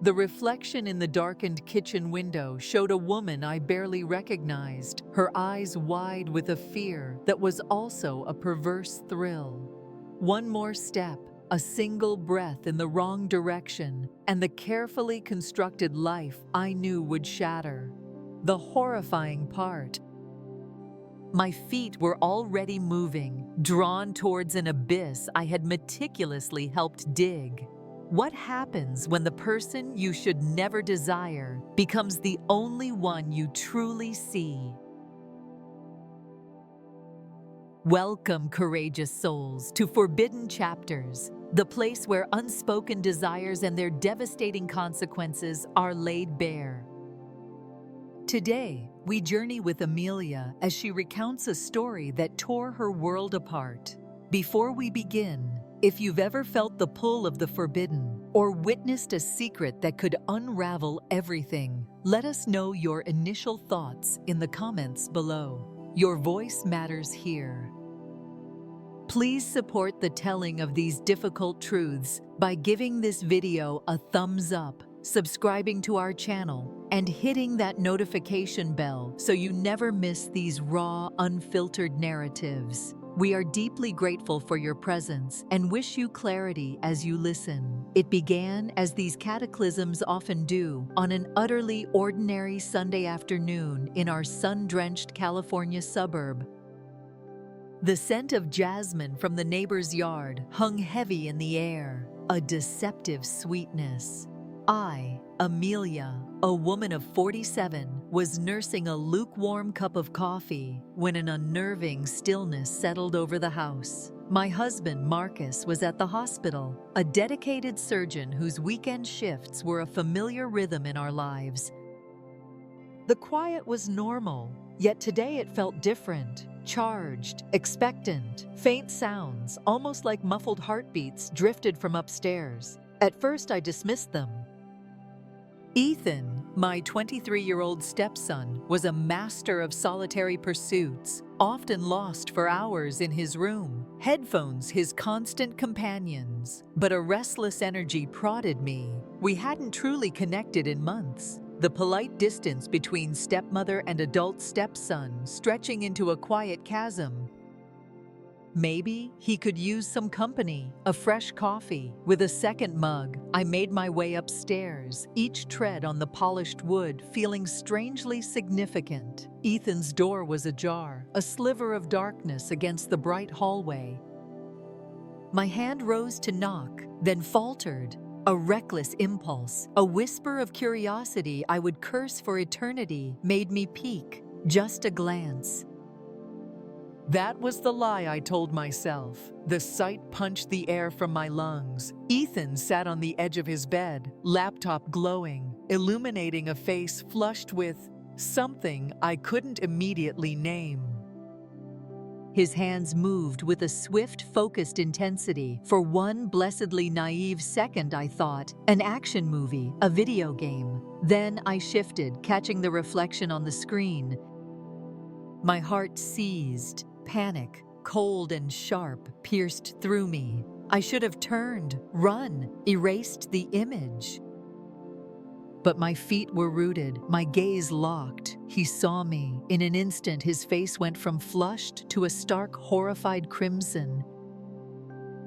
The reflection in the darkened kitchen window showed a woman I barely recognized, her eyes wide with a fear that was also a perverse thrill. One more step, a single breath in the wrong direction, and the carefully constructed life I knew would shatter. The horrifying part: my feet were already moving, drawn towards an abyss I had meticulously helped dig. What happens when the person you should never desire becomes the only one you truly see? Welcome, courageous souls, to Forbidden Chapters, the place where unspoken desires and their devastating consequences are laid bare. Today, we journey with Amelia as she recounts a story that tore her world apart. Before we begin, if you've ever felt the pull of the forbidden or witnessed a secret that could unravel everything, let us know your initial thoughts in the comments below. Your voice matters here. Please support the telling of these difficult truths by giving this video a thumbs up, subscribing to our channel, and hitting that notification bell so you never miss these raw, unfiltered narratives. We are deeply grateful for your presence and wish you clarity as you listen. It began, as these cataclysms often do, on an utterly ordinary Sunday afternoon in our sun-drenched California suburb. The scent of jasmine from the neighbor's yard hung heavy in the air, a deceptive sweetness. I, Amelia, a woman of 47, was nursing a lukewarm cup of coffee when an unnerving stillness settled over the house. My husband, Marcus, was at the hospital, a dedicated surgeon whose weekend shifts were a familiar rhythm in our lives. The quiet was normal, yet today it felt different, charged, expectant. Faint sounds, almost like muffled heartbeats, drifted from upstairs. At first I dismissed them. Ethan, my 23-year-old stepson, was a master of solitary pursuits, often lost for hours in his room, headphones his constant companions. But a restless energy prodded me. We hadn't truly connected in months, the polite distance between stepmother and adult stepson stretching into a quiet chasm. Maybe he could use some company, a fresh coffee. With a second mug, I made my way upstairs, each tread on the polished wood feeling strangely significant. Ethan's door was ajar, a sliver of darkness against the bright hallway. My hand rose to knock, then faltered. A reckless impulse, a whisper of curiosity I would curse for eternity, made me peek. Just a glance. That was the lie I told myself. The sight punched the air from my lungs. Ethan sat on the edge of his bed, laptop glowing, illuminating a face flushed with something I couldn't immediately name. His hands moved with a swift, focused intensity. For one blessedly naive second, I thought, an action movie, a video game. Then I shifted, catching the reflection on the screen. My heart seized. Panic, cold and sharp, pierced through me. I should have turned, run, erased the image. But my feet were rooted, my gaze locked. He saw me. In an instant, his face went from flushed to a stark, horrified crimson.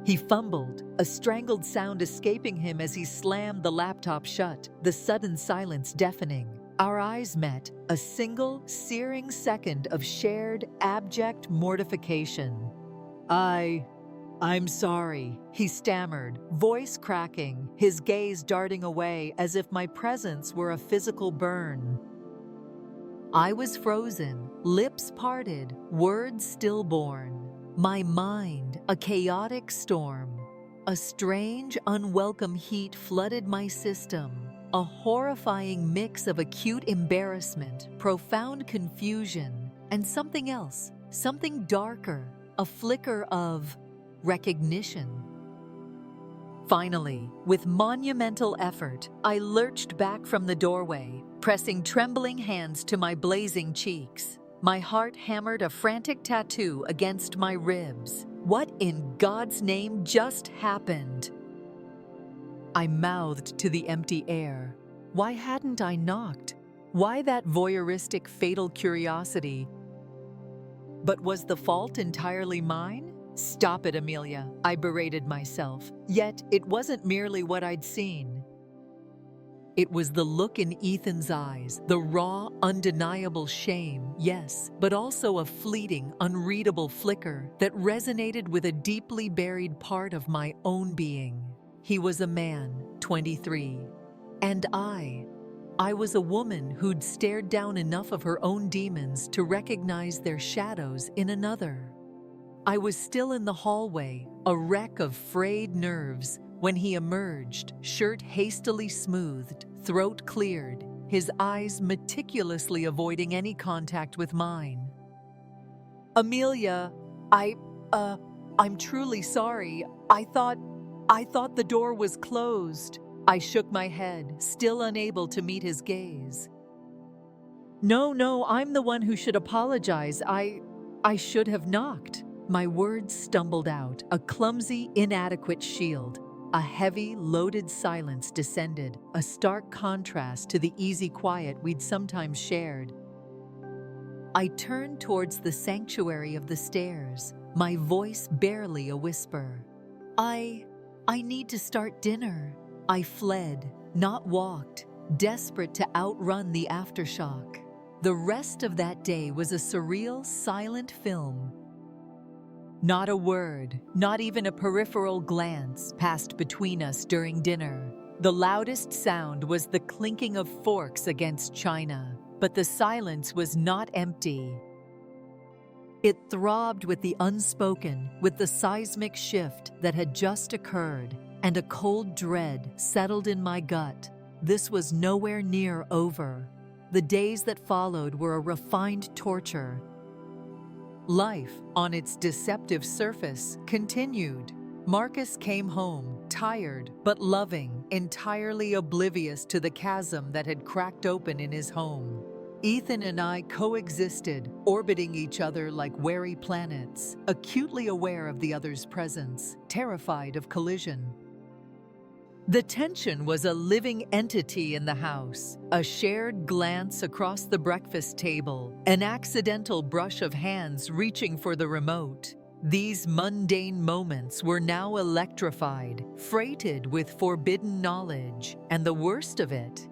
He fumbled, a strangled sound escaping him as he slammed the laptop shut, the sudden silence deafening. Our eyes met, a single, searing second of shared, abject mortification. I'm sorry, he stammered, voice cracking, his gaze darting away as if my presence were a physical burn. I was frozen, lips parted, words stillborn. My mind, a chaotic storm. A strange, unwelcome heat flooded my system. A horrifying mix of acute embarrassment, profound confusion, and something else, something darker, a flicker of recognition. Finally, with monumental effort, I lurched back from the doorway, pressing trembling hands to my blazing cheeks. My heart hammered a frantic tattoo against my ribs. What in God's name just happened? I mouthed to the empty air. Why hadn't I knocked? Why that voyeuristic fatal curiosity? But was the fault entirely mine? Stop it, Amelia, I berated myself. Yet it wasn't merely what I'd seen. It was the look in Ethan's eyes, the raw, undeniable shame, yes, but also a fleeting, unreadable flicker that resonated with a deeply buried part of my own being. He was a man, 23, and I was a woman who'd stared down enough of her own demons to recognize their shadows in another. I was still in the hallway, a wreck of frayed nerves, when he emerged, shirt hastily smoothed, throat cleared, his eyes meticulously avoiding any contact with mine. Amelia, I'm truly sorry. I thought the door was closed. I shook my head, still unable to meet his gaze. No, I'm the one who should apologize. I should have knocked. My words stumbled out, a clumsy, inadequate shield. A heavy, loaded silence descended, a stark contrast to the easy quiet we'd sometimes shared. I turned towards the sanctuary of the stairs, my voice barely a whisper. I need to start dinner. I fled, not walked, desperate to outrun the aftershock. The rest of that day was a surreal, silent film. Not a word, not even a peripheral glance passed between us during dinner. The loudest sound was the clinking of forks against china, but the silence was not empty. It throbbed with the unspoken, with the seismic shift that had just occurred, and a cold dread settled in my gut. This was nowhere near over. The days that followed were a refined torture. Life, on its deceptive surface, continued. Marcus came home, tired but loving, entirely oblivious to the chasm that had cracked open in his home. Ethan and I coexisted, orbiting each other like wary planets, acutely aware of the other's presence, terrified of collision. The tension was a living entity in the house, a shared glance across the breakfast table, an accidental brush of hands reaching for the remote. These mundane moments were now electrified, freighted with forbidden knowledge, and the worst of it,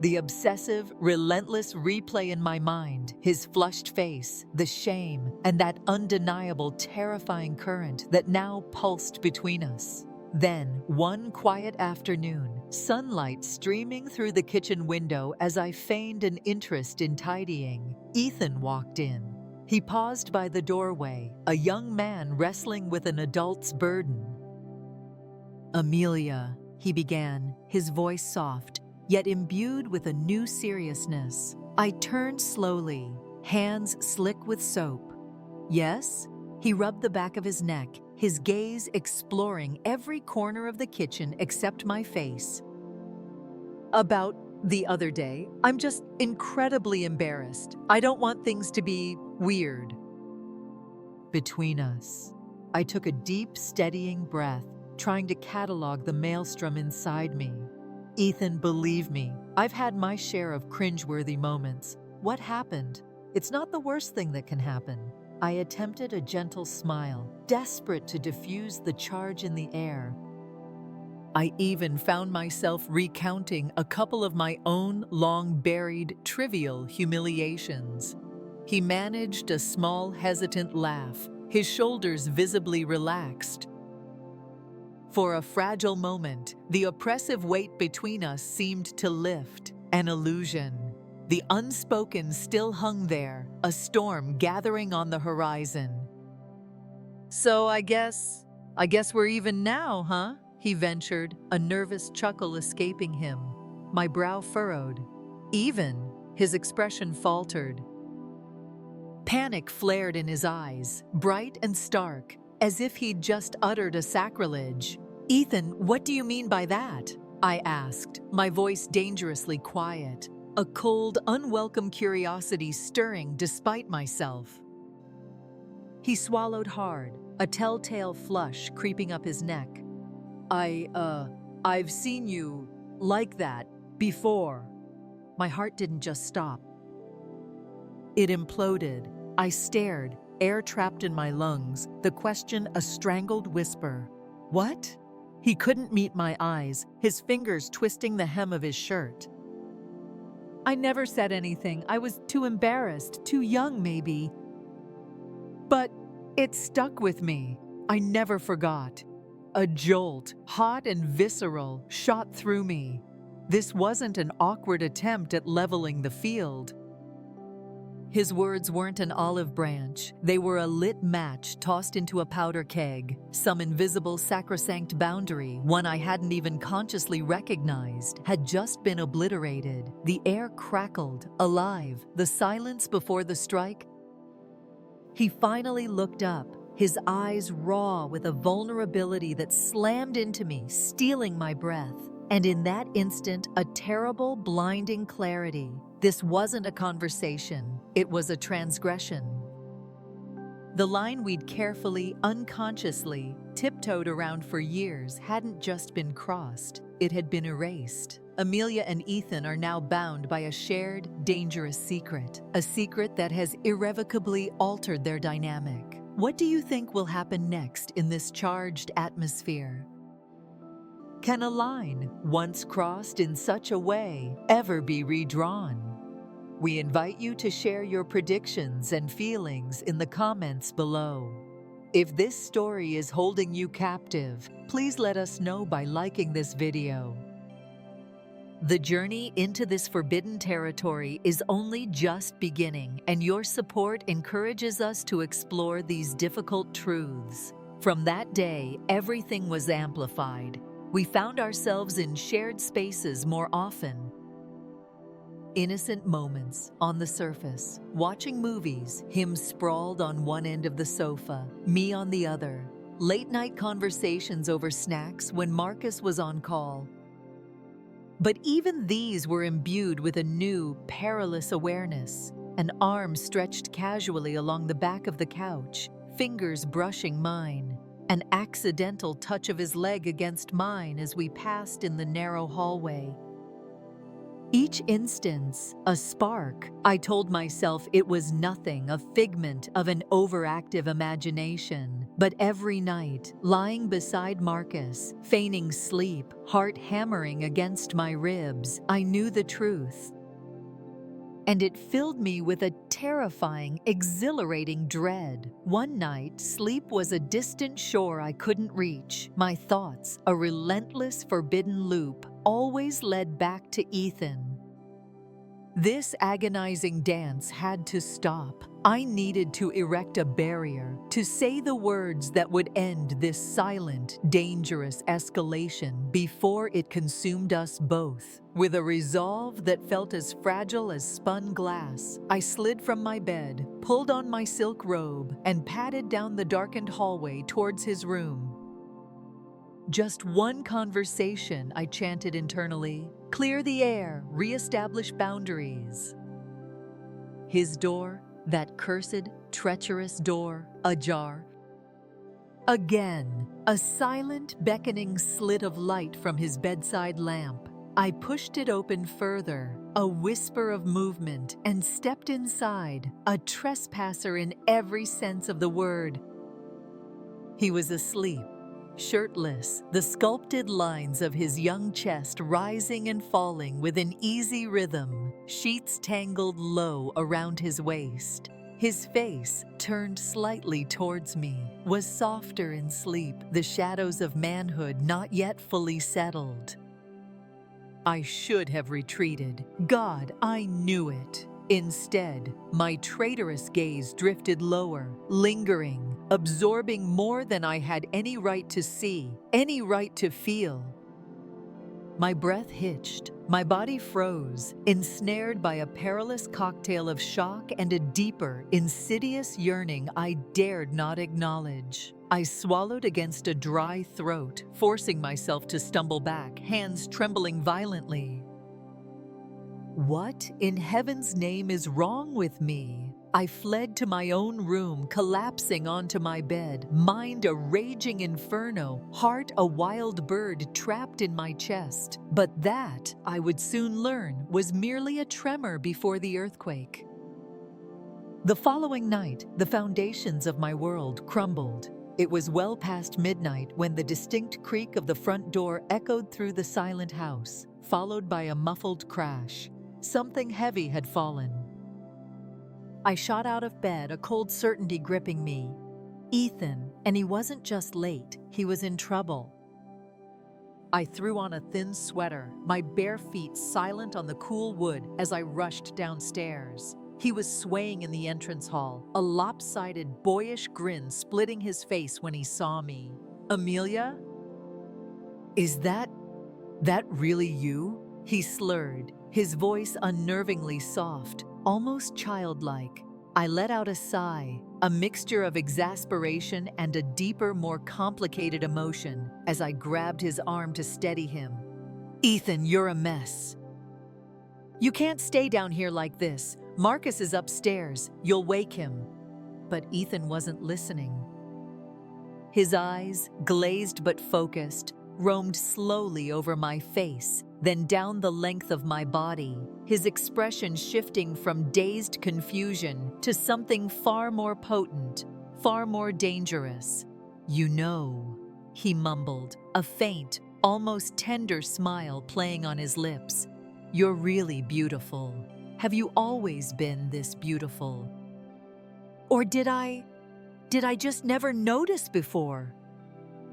the obsessive, relentless replay in my mind, his flushed face, the shame, and that undeniable, terrifying current that now pulsed between us. Then, one quiet afternoon, sunlight streaming through the kitchen window as I feigned an interest in tidying, Ethan walked in. He paused by the doorway, a young man wrestling with an adult's burden. "Amelia," he began, his voice soft, yet imbued with a new seriousness. I turned slowly, hands slick with soap. "Yes?" He rubbed the back of his neck, his gaze exploring every corner of the kitchen except my face. "About the other day, I'm just incredibly embarrassed. I don't want things to be weird." Between us, I took a deep, steadying breath, trying to catalog the maelstrom inside me. "Ethan, believe me, I've had my share of cringeworthy moments. What happened? It's not the worst thing that can happen." I attempted a gentle smile, desperate to diffuse the charge in the air. I even found myself recounting a couple of my own long-buried, trivial humiliations. He managed a small, hesitant laugh, his shoulders visibly relaxed. For a fragile moment, the oppressive weight between us seemed to lift, an illusion. The unspoken still hung there, a storm gathering on the horizon. "So I guess we're even now, huh?" he ventured, a nervous chuckle escaping him. My brow furrowed. "Even?" His expression faltered. Panic flared in his eyes, bright and stark, as if he'd just uttered a sacrilege. "Ethan, what do you mean by that?" I asked, my voice dangerously quiet, a cold, unwelcome curiosity stirring despite myself. He swallowed hard, a telltale flush creeping up his neck. I've seen you like that before. My heart didn't just stop. It imploded. I stared, air trapped in my lungs, the question a strangled whisper. What? He couldn't meet my eyes, his fingers twisting the hem of his shirt. I never said anything. I was too embarrassed, too young maybe. But it stuck with me. I never forgot. A jolt, hot and visceral, shot through me. This wasn't an awkward attempt at leveling the field. His words weren't an olive branch. They were a lit match tossed into a powder keg, some invisible sacrosanct boundary, one I hadn't even consciously recognized, had just been obliterated. The air crackled, alive, the silence before the strike. He finally looked up, his eyes raw with a vulnerability that slammed into me, stealing my breath. And in that instant, a terrible, blinding clarity. This wasn't a conversation, it was a transgression. The line we'd carefully, unconsciously, tiptoed around for years hadn't just been crossed, it had been erased. Amelia and Ethan are now bound by a shared, dangerous secret, a secret that has irrevocably altered their dynamic. What do you think will happen next in this charged atmosphere? Can a line, once crossed in such a way, ever be redrawn? We invite you to share your predictions and feelings in the comments below. If this story is holding you captive, please let us know by liking this video. The journey into this forbidden territory is only just beginning, and your support encourages us to explore these difficult truths. From that day, everything was amplified. We found ourselves in shared spaces more often. Innocent moments on the surface, watching movies, him sprawled on one end of the sofa, me on the other. Late-night conversations over snacks when Marcus was on call. But even these were imbued with a new, perilous awareness. An arm stretched casually along the back of the couch, fingers brushing mine. An accidental touch of his leg against mine as we passed in the narrow hallway. Each instance, a spark. I told myself it was nothing, a figment of an overactive imagination. But every night, lying beside Marcus, feigning sleep, heart hammering against my ribs, I knew the truth. And it filled me with a terrifying, exhilarating dread. One night, sleep was a distant shore I couldn't reach. My thoughts, a relentless, forbidden loop, always led back to Ethan. This agonizing dance had to stop. I needed to erect a barrier, to say the words that would end this silent, dangerous escalation before it consumed us both. With a resolve that felt as fragile as spun glass, I slid from my bed, pulled on my silk robe, and padded down the darkened hallway towards his room. Just one conversation, I chanted internally. Clear the air, reestablish boundaries. His door, that cursed, treacherous door, ajar. Again, a silent, beckoning slit of light from his bedside lamp. I pushed it open further, a whisper of movement, and stepped inside, a trespasser in every sense of the word. He was asleep. Shirtless, the sculpted lines of his young chest rising and falling with an easy rhythm, sheets tangled low around his waist. His face, turned slightly towards me, was softer in sleep, the shadows of manhood not yet fully settled. I should have retreated. God, I knew it. Instead, my traitorous gaze drifted lower, lingering, absorbing more than I had any right to see, any right to feel. My breath hitched, my body froze, ensnared by a perilous cocktail of shock and a deeper, insidious yearning I dared not acknowledge. I swallowed against a dry throat, forcing myself to stumble back, hands trembling violently. What in heaven's name is wrong with me? I fled to my own room, collapsing onto my bed, mind a raging inferno, heart a wild bird trapped in my chest. But that, I would soon learn, was merely a tremor before the earthquake. The following night, the foundations of my world crumbled. It was well past midnight when the distinct creak of the front door echoed through the silent house, followed by a muffled crash. Something heavy had fallen. I shot out of bed, a cold certainty gripping me. Ethan, and he wasn't just late, he was in trouble. I threw on a thin sweater, my bare feet silent on the cool wood as I rushed downstairs. He was swaying in the entrance hall, a lopsided, boyish grin splitting his face when he saw me. "Amelia? Is that really you?" He slurred, his voice unnervingly soft, almost childlike. I let out a sigh, a mixture of exasperation and a deeper, more complicated emotion as I grabbed his arm to steady him. "Ethan, you're a mess. You can't stay down here like this. Marcus is upstairs. You'll wake him." But Ethan wasn't listening. His eyes, glazed but focused, roamed slowly over my face, then down the length of my body, his expression shifting from dazed confusion to something far more potent, far more dangerous. "You know," he mumbled, a faint, almost tender smile playing on his lips. "You're really beautiful. Have you always been this beautiful? Or did I just never notice before?"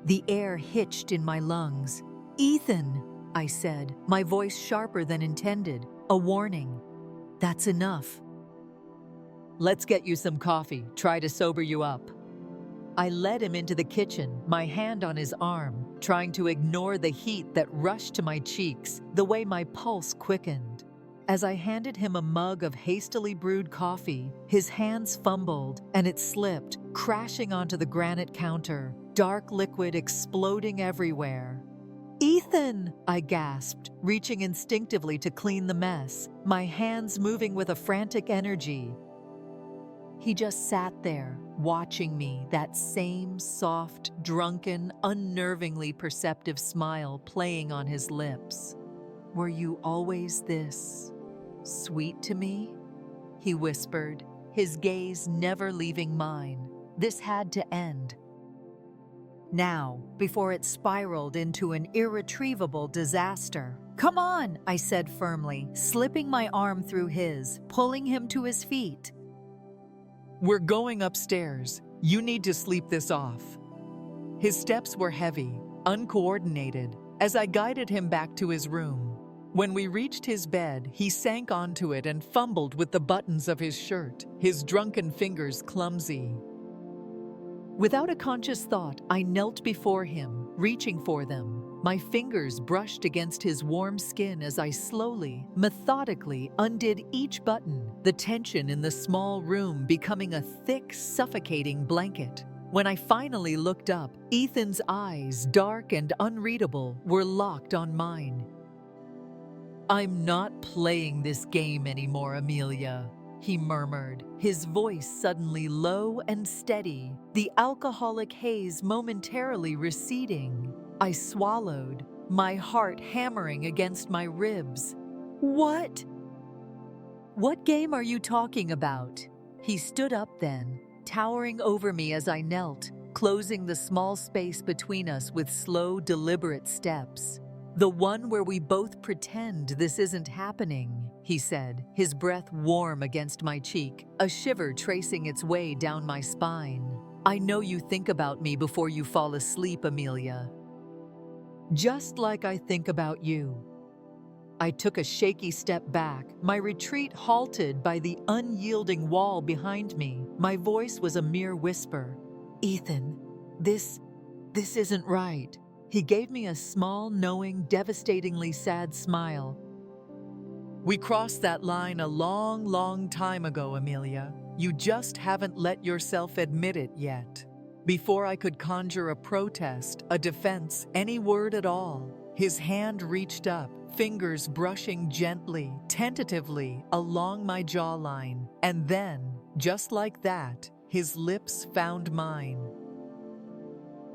The air hitched in my lungs. "Ethan," I said, my voice sharper than intended, a warning. "That's enough. Let's get you some coffee, try to sober you up." I led him into the kitchen, my hand on his arm, trying to ignore the heat that rushed to my cheeks, the way my pulse quickened. As I handed him a mug of hastily brewed coffee, his hands fumbled and it slipped, crashing onto the granite counter, dark liquid exploding everywhere. "Ethan!" I gasped, reaching instinctively to clean the mess, my hands moving with a frantic energy. He just sat there, watching me, that same soft, drunken, unnervingly perceptive smile playing on his lips. "Were you always this sweet to me?" he whispered, his gaze never leaving mine. This had to end now, before it spiraled into an irretrievable disaster. "Come on," I said firmly, slipping my arm through his, pulling him to his feet. "We're going upstairs. You need to sleep this off." His steps were heavy, uncoordinated, as I guided him back to his room. When we reached his bed, he sank onto it and fumbled with the buttons of his shirt, his drunken fingers clumsy. Without a conscious thought, I knelt before him, reaching for them. My fingers brushed against his warm skin as I slowly, methodically undid each button, the tension in the small room becoming a thick, suffocating blanket. When I finally looked up, Ethan's eyes, dark and unreadable, were locked on mine. "I'm not playing this game anymore, Amelia," he murmured, his voice suddenly low and steady, the alcoholic haze momentarily receding. I swallowed, my heart hammering against my ribs. "What game are you talking about?" He stood up then, towering over me as I knelt, closing the small space between us with slow, deliberate steps. "The one where we both pretend this isn't happening," he said, his breath warm against my cheek, a shiver tracing its way down my spine. "I know you think about me before you fall asleep, Amelia. Just like I think about you." I took a shaky step back, my retreat halted by the unyielding wall behind me. My voice was a mere whisper. "Ethan, this isn't right." He gave me a small, knowing, devastatingly sad smile. "We crossed that line a long, long time ago, Amelia. You just haven't let yourself admit it yet." Before I could conjure a protest, a defense, any word at all, his hand reached up, fingers brushing gently, tentatively along my jawline. And then, just like that, his lips found mine.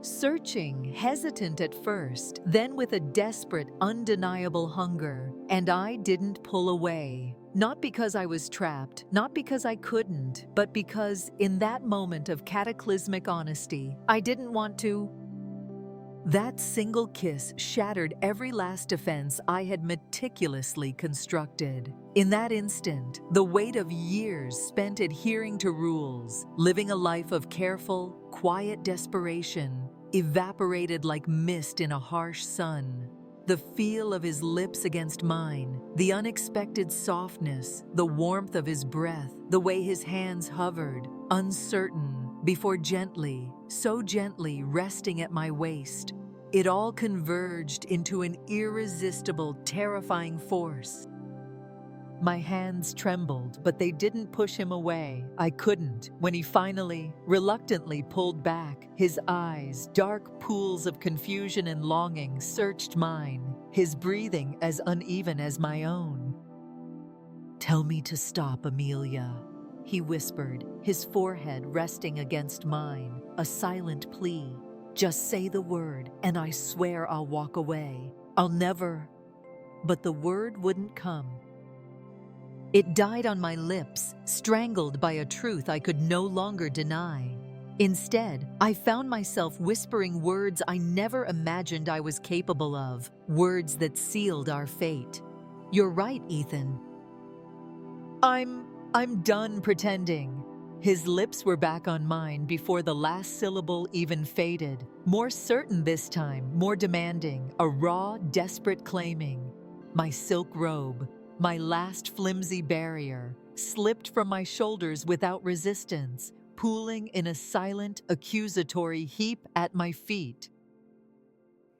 Searching, hesitant at first, then with a desperate, undeniable hunger. And I didn't pull away. Not because I was trapped, not because I couldn't, but because, in that moment of cataclysmic honesty, I didn't want to. That single kiss shattered every last defense I had meticulously constructed. In that instant, the weight of years spent adhering to rules, living a life of careful, quiet desperation, evaporated like mist in a harsh sun. The feel of his lips against mine, the unexpected softness, the warmth of his breath, the way his hands hovered, uncertain, before gently, so gently resting at my waist. It all converged into an irresistible, terrifying force. My hands trembled, but they didn't push him away. I couldn't. When he finally, reluctantly pulled back, his eyes, dark pools of confusion and longing, searched mine, his breathing as uneven as my own. "Tell me to stop, Amelia," he whispered, his forehead resting against mine, a silent plea. "Just say the word, and I swear I'll walk away. I'll never—" But the word wouldn't come. It died on my lips, strangled by a truth I could no longer deny. Instead, I found myself whispering words I never imagined I was capable of, words that sealed our fate. "You're right, Ethan. I'm done pretending." His lips were back on mine before the last syllable even faded. More certain this time, more demanding, a raw, desperate claiming. My silk robe, my last flimsy barrier, slipped from my shoulders without resistance, pooling in a silent, accusatory heap at my feet.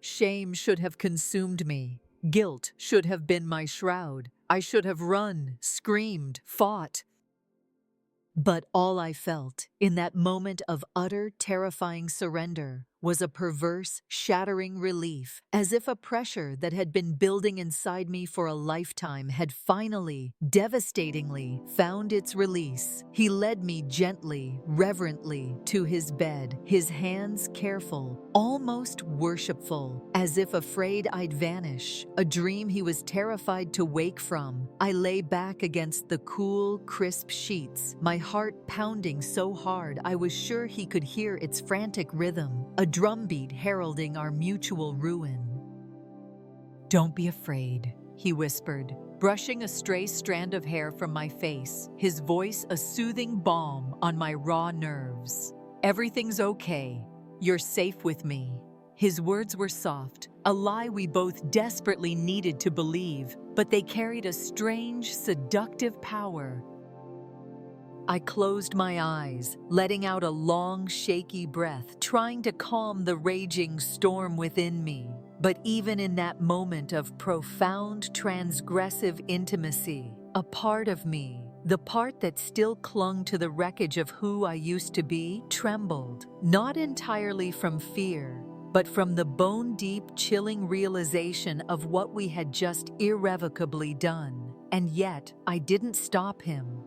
Shame should have consumed me. Guilt should have been my shroud. I should have run, screamed, fought. But all I felt, in that moment of utter, terrifying surrender, was a perverse, shattering relief, as if a pressure that had been building inside me for a lifetime had finally, devastatingly, found its release. He led me gently, reverently, to his bed, his hands careful, almost worshipful, as if afraid I'd vanish, a dream he was terrified to wake from. I lay back against the cool, crisp sheets, my heart pounding so hard I was sure he could hear its frantic rhythm, a drumbeat heralding our mutual ruin. "Don't be afraid," he whispered, brushing a stray strand of hair from my face, his voice a soothing balm on my raw nerves. "Everything's okay. You're safe with me." His words were soft, a lie we both desperately needed to believe, but they carried a strange, seductive power. I closed my eyes, letting out a long, shaky breath, trying to calm the raging storm within me. But even in that moment of profound, transgressive intimacy, a part of me, the part that still clung to the wreckage of who I used to be, trembled, not entirely from fear, but from the bone-deep, chilling realization of what we had just irrevocably done. And yet, I didn't stop him.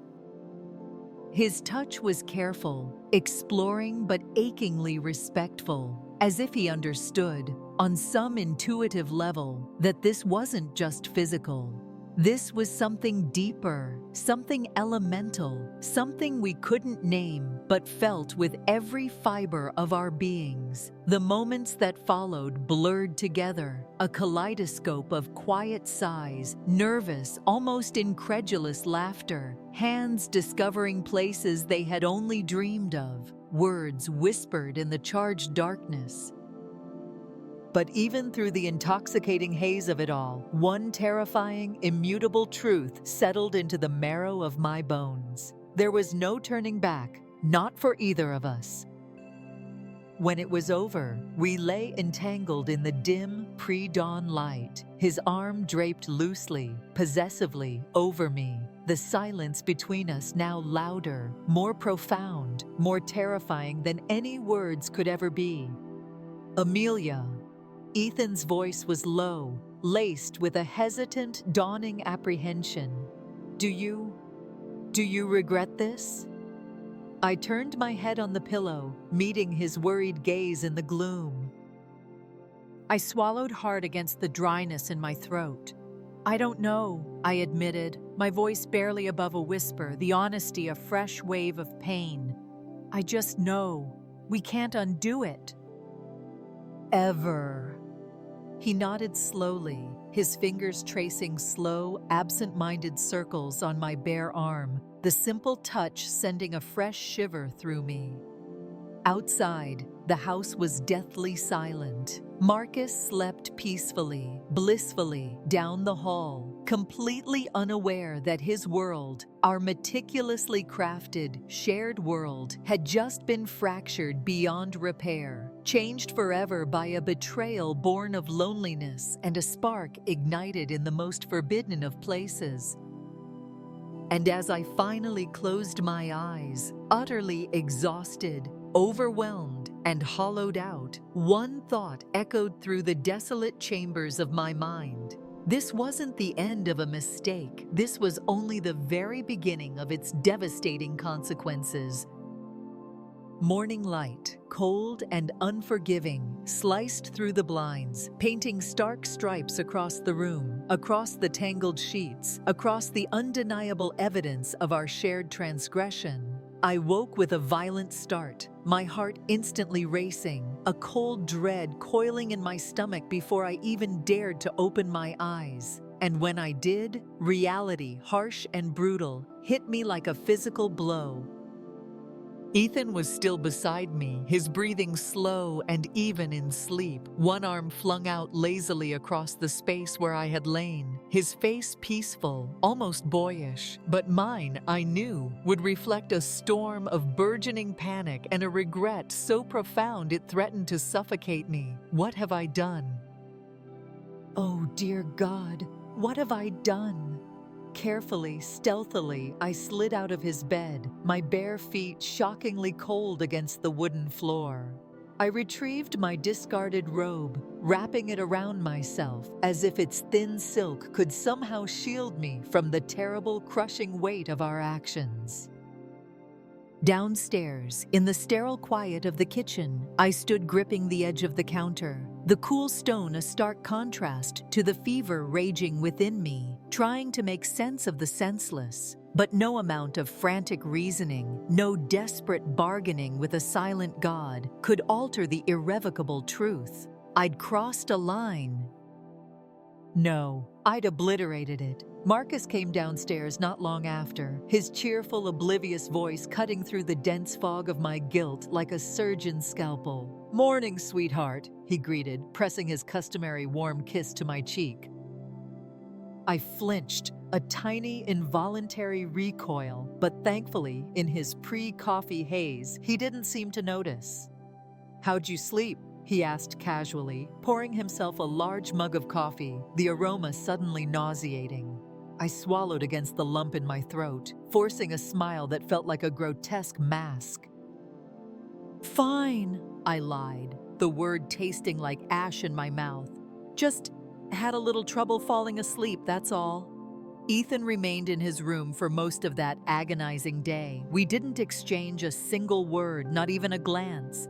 His touch was careful, exploring but achingly respectful, as if he understood, on some intuitive level, that this wasn't just physical. This was something deeper, something elemental, something we couldn't name but felt with every fiber of our beings. The moments that followed blurred together, a kaleidoscope of quiet sighs, nervous, almost incredulous laughter, hands discovering places they had only dreamed of, words whispered in the charged darkness. But even through the intoxicating haze of it all, one terrifying, immutable truth settled into the marrow of my bones. There was no turning back, not for either of us. When it was over, we lay entangled in the dim, pre-dawn light, his arm draped loosely, possessively, over me, the silence between us now louder, more profound, more terrifying than any words could ever be. "Amelia." Ethan's voice was low, laced with a hesitant, dawning apprehension. Do you regret this?" I turned my head on the pillow, meeting his worried gaze in the gloom. I swallowed hard against the dryness in my throat. "I don't know," I admitted, my voice barely above a whisper, the honesty a fresh wave of pain. "I just know. We can't undo it." "Ever." He nodded slowly, his fingers tracing slow, absent-minded circles on my bare arm, the simple touch sending a fresh shiver through me. Outside, the house was deathly silent. Marcus slept peacefully, blissfully, down the hall, completely unaware that his world, our meticulously crafted, shared world, had just been fractured beyond repair, changed forever by a betrayal born of loneliness and a spark ignited in the most forbidden of places. And as I finally closed my eyes, utterly exhausted, overwhelmed, and hollowed out, one thought echoed through the desolate chambers of my mind. This wasn't the end of a mistake. This was only the very beginning of its devastating consequences. Morning light, cold and unforgiving, sliced through the blinds, painting stark stripes across the room, across the tangled sheets, across the undeniable evidence of our shared transgression. I woke with a violent start, my heart instantly racing, a cold dread coiling in my stomach before I even dared to open my eyes. And when I did, reality, harsh and brutal, hit me like a physical blow. Ethan was still beside me, his breathing slow and even in sleep, one arm flung out lazily across the space where I had lain, his face peaceful, almost boyish, but mine, I knew, would reflect a storm of burgeoning panic and a regret so profound it threatened to suffocate me. What have I done? Oh, dear God, what have I done? Carefully, stealthily, I slid out of his bed, my bare feet shockingly cold against the wooden floor. I retrieved my discarded robe, wrapping it around myself as if its thin silk could somehow shield me from the terrible, crushing weight of our actions. Downstairs, in the sterile quiet of the kitchen, I stood gripping the edge of the counter, the cool stone a stark contrast to the fever raging within me, trying to make sense of the senseless. But no amount of frantic reasoning, no desperate bargaining with a silent God could alter the irrevocable truth. I'd crossed a line. No, I'd obliterated it. Marcus came downstairs not long after, his cheerful, oblivious voice cutting through the dense fog of my guilt like a surgeon's scalpel. "Morning, sweetheart," he greeted, pressing his customary warm kiss to my cheek. I flinched, a tiny, involuntary recoil, but thankfully, in his pre-coffee haze, he didn't seem to notice. "How'd you sleep?" he asked casually, pouring himself a large mug of coffee, the aroma suddenly nauseating. I swallowed against the lump in my throat, forcing a smile that felt like a grotesque mask. "Fine," I lied, the word tasting like ash in my mouth. "Just had a little trouble falling asleep, that's all." Ethan remained in his room for most of that agonizing day. We didn't exchange a single word, not even a glance.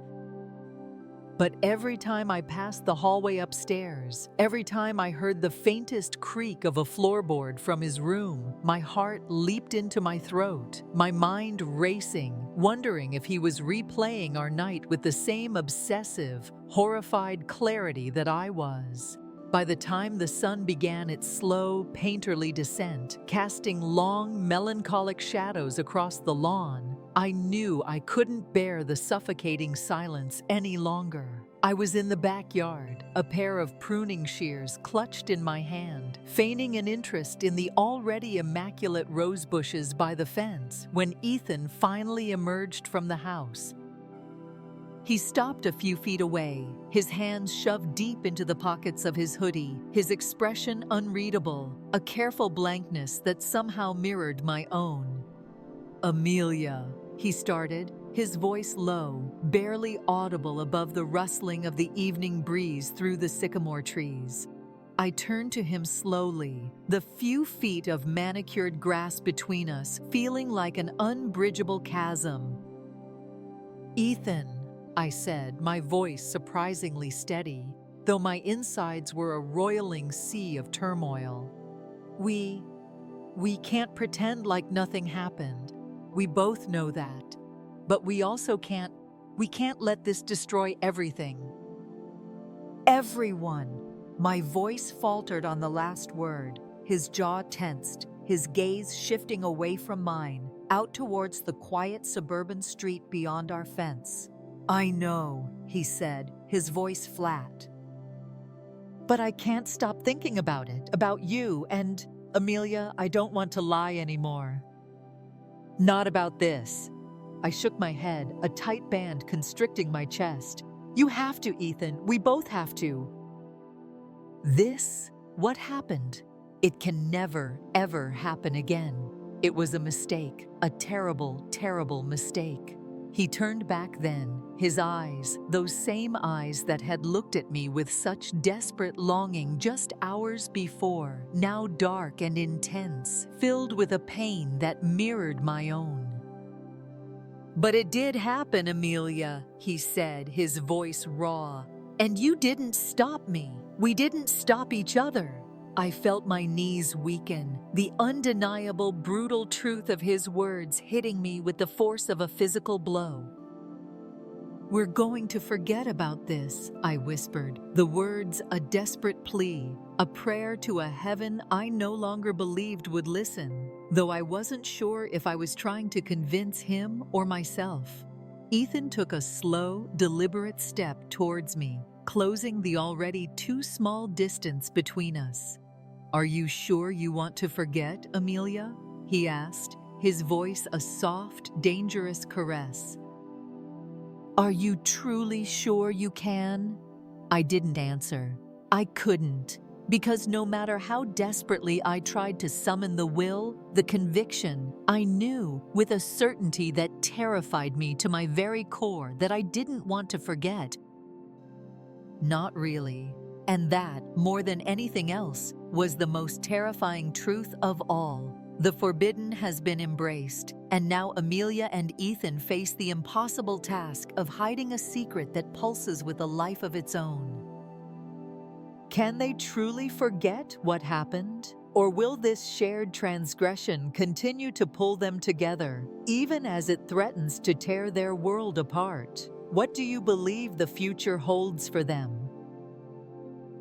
But every time I passed the hallway upstairs, every time I heard the faintest creak of a floorboard from his room, my heart leaped into my throat, my mind racing, wondering if he was replaying our night with the same obsessive, horrified clarity that I was. By the time the sun began its slow, painterly descent, casting long, melancholic shadows across the lawn, I knew I couldn't bear the suffocating silence any longer. I was in the backyard, a pair of pruning shears clutched in my hand, feigning an interest in the already immaculate rose bushes by the fence, when Ethan finally emerged from the house. He stopped a few feet away, his hands shoved deep into the pockets of his hoodie, his expression unreadable, a careful blankness that somehow mirrored my own. "Amelia," he started, his voice low, barely audible above the rustling of the evening breeze through the sycamore trees. I turned to him slowly, the few feet of manicured grass between us feeling like an unbridgeable chasm. "Ethan," I said, my voice surprisingly steady, though my insides were a roiling sea of turmoil. We can't pretend like nothing happened. We both know that. But we also can't let this destroy everything." "Everyone." My voice faltered on the last word, his jaw tensed, his gaze shifting away from mine, out towards the quiet suburban street beyond our fence. "I know," he said, his voice flat. "But I can't stop thinking about it, about you, and, Amelia, I don't want to lie anymore." "Not about this." I shook my head, a tight band constricting my chest. "You have to, Ethan. We both have to." "This? What happened? It can never, ever happen again. It was a mistake, a terrible, terrible mistake." He turned back then, his eyes, those same eyes that had looked at me with such desperate longing just hours before, now dark and intense, filled with a pain that mirrored my own. "But it did happen, Amelia," he said, his voice raw. "And you didn't stop me. We didn't stop each other." I felt my knees weaken, the undeniable, brutal truth of his words hitting me with the force of a physical blow. "We're going to forget about this," I whispered, the words a desperate plea, a prayer to a heaven I no longer believed would listen, though I wasn't sure if I was trying to convince him or myself. Ethan took a slow, deliberate step towards me, closing the already too small distance between us. "Are you sure you want to forget, Amelia?" he asked, his voice a soft, dangerous caress. "Are you truly sure you can?" I didn't answer. I couldn't, because no matter how desperately I tried to summon the will, the conviction, I knew with a certainty that terrified me to my very core that I didn't want to forget. Not really. And that, more than anything else, was the most terrifying truth of all. The forbidden has been embraced, and now Amelia and Ethan face the impossible task of hiding a secret that pulses with a life of its own. Can they truly forget what happened? Or will this shared transgression continue to pull them together, even as it threatens to tear their world apart? What do you believe the future holds for them?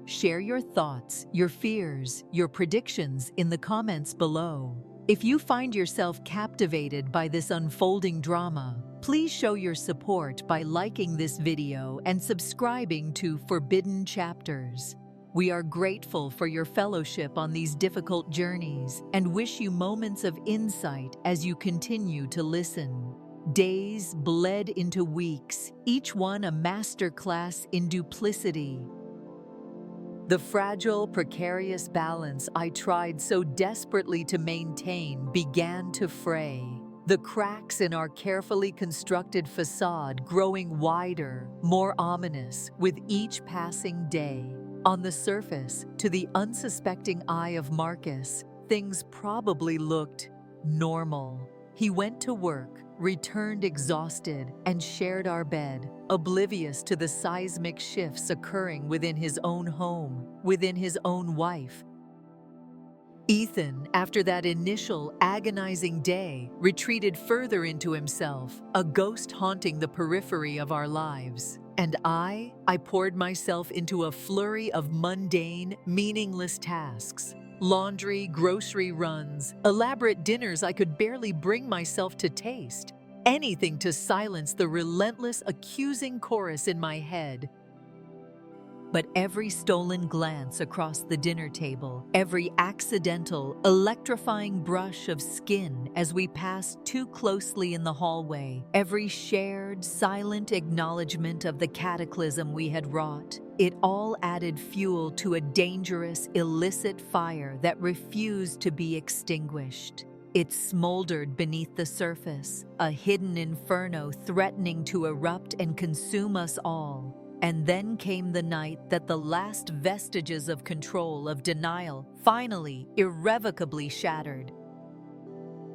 Share your thoughts, your fears, your predictions in the comments below. If you find yourself captivated by this unfolding drama, please show your support by liking this video and subscribing to Forbidden Chapters. We are grateful for your fellowship on these difficult journeys and wish you moments of insight as you continue to listen. Days bled into weeks, each one a masterclass in duplicity. The fragile, precarious balance I tried so desperately to maintain began to fray, the cracks in our carefully constructed facade growing wider, more ominous with each passing day. On the surface, to the unsuspecting eye of Marcus, things probably looked normal. He went to work, returned exhausted, and shared our bed, oblivious to the seismic shifts occurring within his own home, within his own wife. Ethan, after that initial agonizing day, retreated further into himself, a ghost haunting the periphery of our lives. And I poured myself into a flurry of mundane, meaningless tasks. Laundry, grocery runs, elaborate dinners I could barely bring myself to taste. Anything to silence the relentless, accusing chorus in my head. But every stolen glance across the dinner table, every accidental, electrifying brush of skin as we passed too closely in the hallway, every shared, silent acknowledgement of the cataclysm we had wrought, it all added fuel to a dangerous, illicit fire that refused to be extinguished. It smoldered beneath the surface, a hidden inferno threatening to erupt and consume us all. And then came the night that the last vestiges of control, of denial, finally, irrevocably shattered.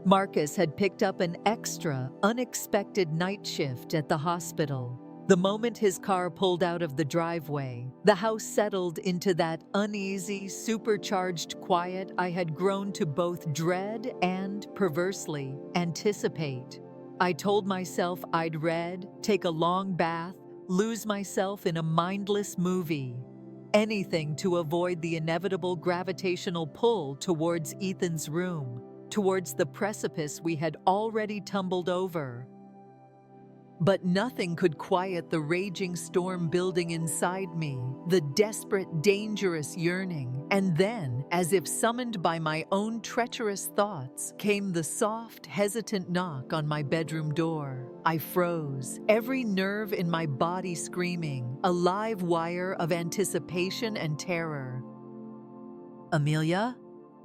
Marcus had picked up an extra, unexpected night shift at the hospital. The moment his car pulled out of the driveway, the house settled into that uneasy, supercharged quiet I had grown to both dread and, perversely, anticipate. I told myself I'd read, take a long bath, lose myself in a mindless movie. Anything to avoid the inevitable gravitational pull towards Ethan's room, towards the precipice we had already tumbled over. But nothing could quiet the raging storm building inside me, the desperate, dangerous yearning. And then, as if summoned by my own treacherous thoughts, came the soft, hesitant knock on my bedroom door. I froze, every nerve in my body screaming, a live wire of anticipation and terror. "Amelia?"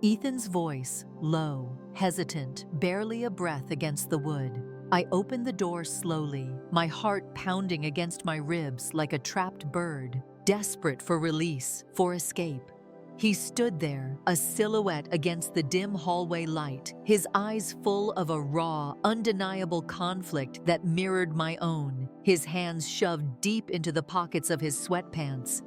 Ethan's voice, low, hesitant, barely a breath against the wood. I opened the door slowly, my heart pounding against my ribs like a trapped bird, desperate for release, for escape. He stood there, a silhouette against the dim hallway light, his eyes full of a raw, undeniable conflict that mirrored my own, his hands shoved deep into the pockets of his sweatpants.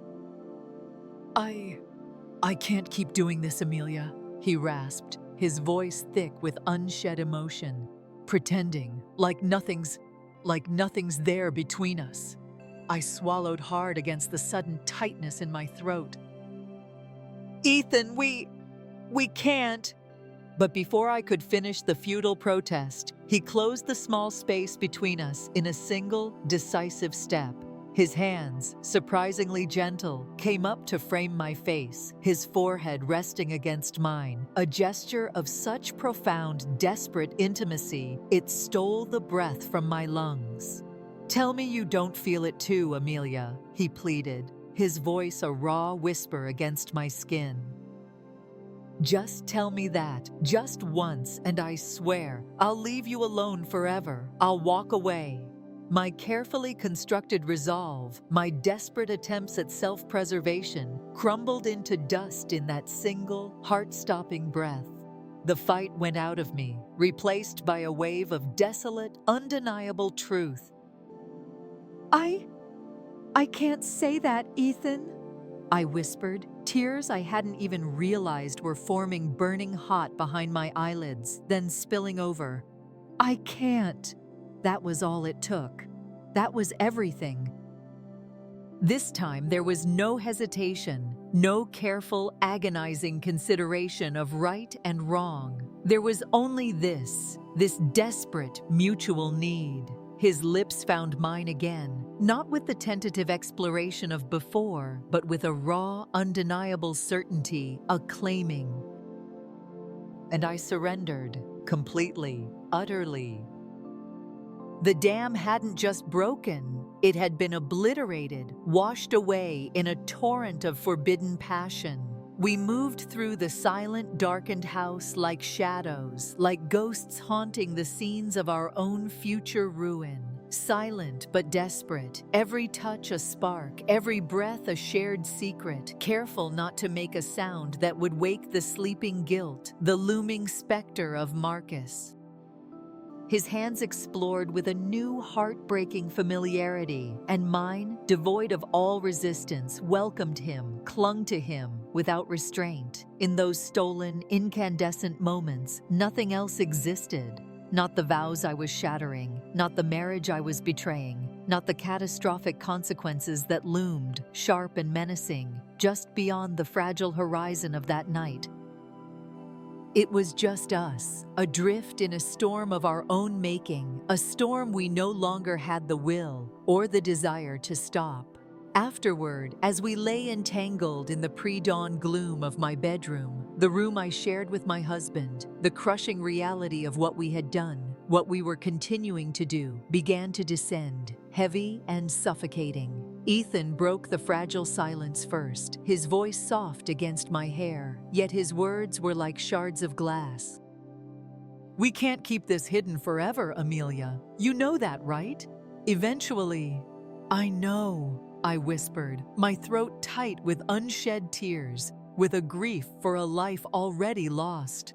I can't keep doing this, Amelia," he rasped, his voice thick with unshed emotion. "Pretending like nothing's there between us." I swallowed hard against the sudden tightness in my throat. "Ethan, we can't." But before I could finish the futile protest, he closed the small space between us in a single, decisive step. His hands, surprisingly gentle, came up to frame my face, his forehead resting against mine, a gesture of such profound, desperate intimacy, it stole the breath from my lungs. "Tell me you don't feel it too, Amelia," he pleaded, his voice a raw whisper against my skin. "Just tell me that, just once, and I swear, I'll leave you alone forever. I'll walk away." My carefully constructed resolve, my desperate attempts at self-preservation, crumbled into dust in that single, heart-stopping breath. The fight went out of me, replaced by a wave of desolate, undeniable truth. I can't say that, Ethan," I whispered, tears I hadn't even realized were forming burning hot behind my eyelids, then spilling over. "I can't." That was all it took. That was everything. This time there was no hesitation, no careful, agonizing consideration of right and wrong. There was only this desperate, mutual need. His lips found mine again, not with the tentative exploration of before, but with a raw, undeniable certainty, a claiming. And I surrendered, completely, utterly. The dam hadn't just broken, it had been obliterated, washed away in a torrent of forbidden passion. We moved through the silent, darkened house like shadows, like ghosts haunting the scenes of our own future ruin. Silent but desperate, every touch a spark, every breath a shared secret, careful not to make a sound that would wake the sleeping guilt, the looming specter of Marcus. His hands explored with a new heartbreaking familiarity, and mine, devoid of all resistance, welcomed him, clung to him, without restraint. In those stolen, incandescent moments, nothing else existed. Not the vows I was shattering, not the marriage I was betraying, not the catastrophic consequences that loomed, sharp and menacing, just beyond the fragile horizon of that night. It was just us, adrift in a storm of our own making, a storm we no longer had the will or the desire to stop. Afterward, as we lay entangled in the pre-dawn gloom of my bedroom, the room I shared with my husband, the crushing reality of what we had done, what we were continuing to do, began to descend, heavy and suffocating. Ethan broke the fragile silence first, his voice soft against my hair, yet his words were like shards of glass. "We can't keep this hidden forever, Amelia. You know that, right? Eventually." "I know," I whispered, my throat tight with unshed tears, with a grief for a life already lost.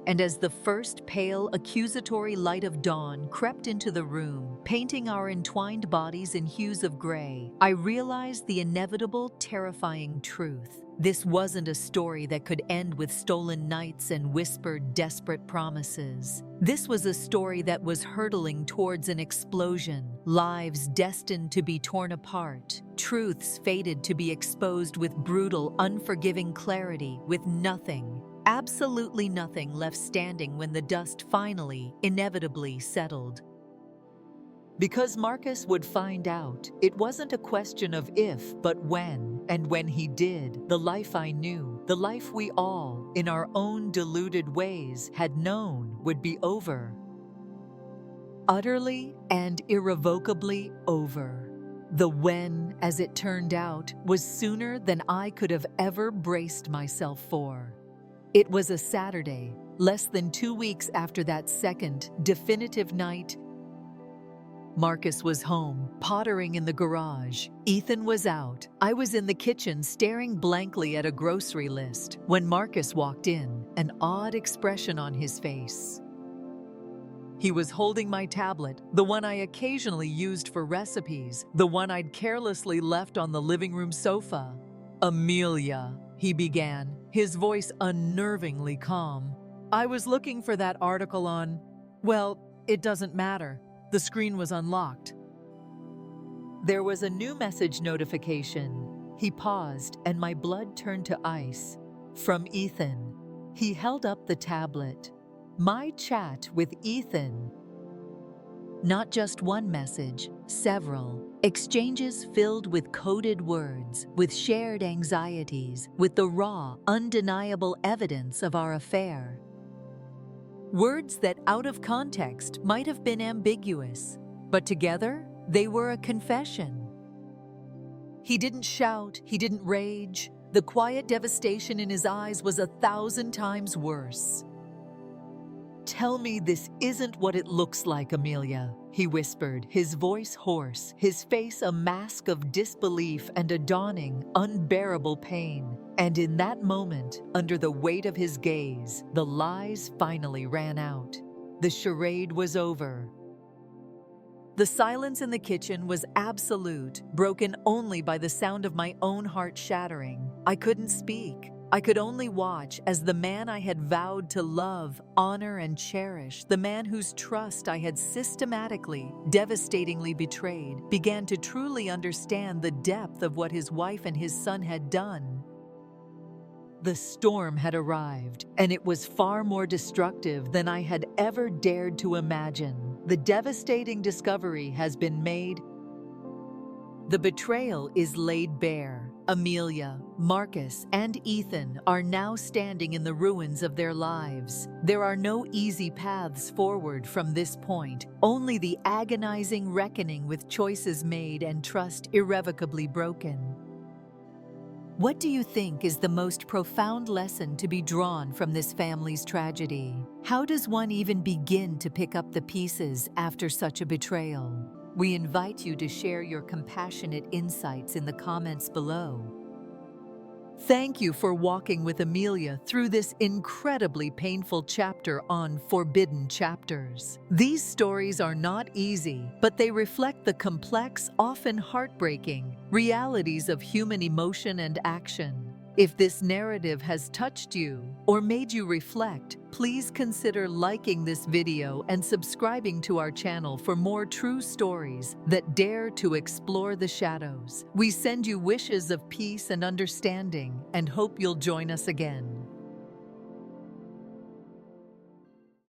And as the first pale, accusatory light of dawn crept into the room, painting our entwined bodies in hues of gray, I realized the inevitable, terrifying truth. This wasn't a story that could end with stolen nights and whispered, desperate promises. This was a story that was hurtling towards an explosion, lives destined to be torn apart, truths fated to be exposed with brutal, unforgiving clarity, with nothing, absolutely nothing left standing when the dust finally, inevitably settled. Because Marcus would find out, it wasn't a question of if, but when. And when he did, the life I knew, the life we all, in our own deluded ways, had known would be over. Utterly and irrevocably over. The when, as it turned out, was sooner than I could have ever braced myself for. It was a Saturday, less than 2 weeks after that second, definitive night. Marcus was home, pottering in the garage. Ethan was out. I was in the kitchen staring blankly at a grocery list when Marcus walked in, an odd expression on his face. He was holding my tablet, the one I occasionally used for recipes, the one I'd carelessly left on the living room sofa. "Amelia," he began, his voice unnervingly calm. "I was looking for that article on... well, it doesn't matter. The screen was unlocked." There was a new message notification. He paused, and my blood turned to ice. From Ethan. He held up the tablet. My chat with Ethan. Not just one message, several. Exchanges filled with coded words, with shared anxieties, with the raw, undeniable evidence of our affair. Words that, out of context, might have been ambiguous, but together, they were a confession. He didn't shout, he didn't rage. The quiet devastation in his eyes was 1,000 times worse. "Tell me this isn't what it looks like, Amelia," he whispered, his voice hoarse, his face a mask of disbelief and a dawning, unbearable pain. And in that moment, under the weight of his gaze, the lies finally ran out. The charade was over. The silence in the kitchen was absolute, broken only by the sound of my own heart shattering. I couldn't speak. I could only watch as the man I had vowed to love, honor, and cherish, the man whose trust I had systematically, devastatingly betrayed, began to truly understand the depth of what his wife and his son had done. The storm had arrived, and it was far more destructive than I had ever dared to imagine. The devastating discovery has been made. The betrayal is laid bare. Amelia, Marcus, and Ethan are now standing in the ruins of their lives. There are no easy paths forward from this point, only the agonizing reckoning with choices made and trust irrevocably broken. What do you think is the most profound lesson to be drawn from this family's tragedy? How does one even begin to pick up the pieces after such a betrayal? We invite you to share your compassionate insights in the comments below. Thank you for walking with Amelia through this incredibly painful chapter on Forbidden Chapters. These stories are not easy, but they reflect the complex, often heartbreaking, realities of human emotion and action. If this narrative has touched you or made you reflect, please consider liking this video and subscribing to our channel for more true stories that dare to explore the shadows. We send you wishes of peace and understanding and hope you'll join us again.